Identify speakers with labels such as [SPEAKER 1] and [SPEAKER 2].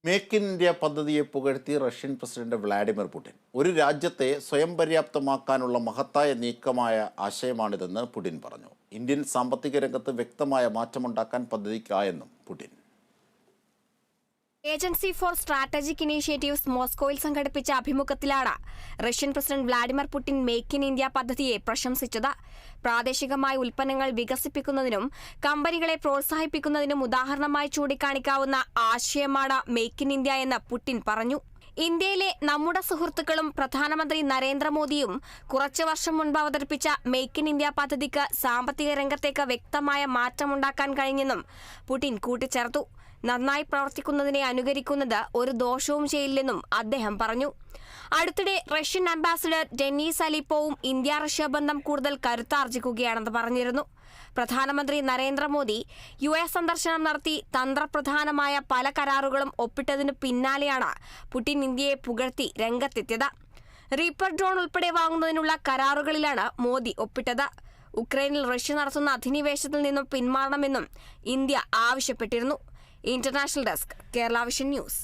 [SPEAKER 1] Make in India പദ്ധതിയെ പുകഴ്ത്തി Russian president Vladimir Putin. ഒരു രാജ്യത്തെ സ്വയം പര്യാപ്തമാക്കാനുള്ള മഹത്തായ നീക്കമായ ആശയമാണിതെന്ന് പുടിൻ പറഞ്ഞു. ഇന്ത്യൻ സാമ്പത്തിക രംഗത്ത് വ്യക്തമായ മാറ്റമുണ്ടാക്കാൻ പദ്ധതിക്കായെന്നും Putin.
[SPEAKER 2] Agency for strategic initiatives മോസ്കോയിൽ സംഘടിപ്പിച്ച അഭിമുഖത്തിലാണ് Russian president Vladimir Putin make in India പദ്ധതിയെ പ്രശംസിച്ചത്. പ്രാദേശികമായ ഉൽപ്പന്നങ്ങൾ വികസിപ്പിക്കുന്നതിനും കമ്പനികളെ പ്രോത്സാഹിപ്പിക്കുന്നതിനും ഉദാഹരണമായി ചൂണ്ടിക്കാണിക്കാവുന്ന ആശയമാണ് മേക്ക് ഇൻ ഇന്ത്യ എന്ന് പുടിൻ പറഞ്ഞു. ഇന്ത്യയിലെ നമ്മുടെ സുഹൃത്തുക്കളും പ്രധാനമന്ത്രി നരേന്ദ്രമോദിയും കുറച്ചു വർഷം മുൻപ് അവതരിപ്പിച്ച മേക്ക് ഇൻ ഇന്ത്യ പദ്ധതിക്ക് സാമ്പത്തിക രംഗത്തേക്ക് വ്യക്തമായ മാറ്റമുണ്ടാക്കാൻ കഴിഞ്ഞെന്നും പുടിൻ കൂട്ടിച്ചേർത്തു. നന്നായി പ്രവർത്തിക്കുന്നതിനെ അനുകരിക്കുന്നത് ഒരു ദോഷവും ചെയ്യില്ലെന്നും അദ്ദേഹം പറഞ്ഞു. അടുത്തിടെ റഷ്യൻ അംബാസിഡർ ഡെന്നീസ് അലിപ്പോവും ഇന്ത്യ റഷ്യ ബന്ധം കൂടുതൽ കരുത്താർജിക്കുകയാണെന്ന് പറഞ്ഞിരുന്നു. പ്രധാനമന്ത്രി നരേന്ദ്രമോദി US സന്ദർശനം നടത്തി തന്ത്രപ്രധാനമായ പല കരാറുകളും ഒപ്പിട്ടതിനു പിന്നാലെയാണ് പുടിൻ ഇന്ത്യയെ പുകഴ്ത്തി രംഗത്തെത്തിയത്. റീപ്പർ ഡ്രോൺ ഉൾപ്പെടെ വാങ്ങുന്നതിനുള്ള കരാറുകളിലാണ് മോദി ഒപ്പിട്ടത്. ഉക്രൈനിൽ റഷ്യ നടത്തുന്ന അധിനിവേശത്തിൽ നിന്നും പിന്മാറണമെന്നും ഇന്ത്യ ആവശ്യപ്പെട്ടിരുന്നു. International desk, Kerala vision news.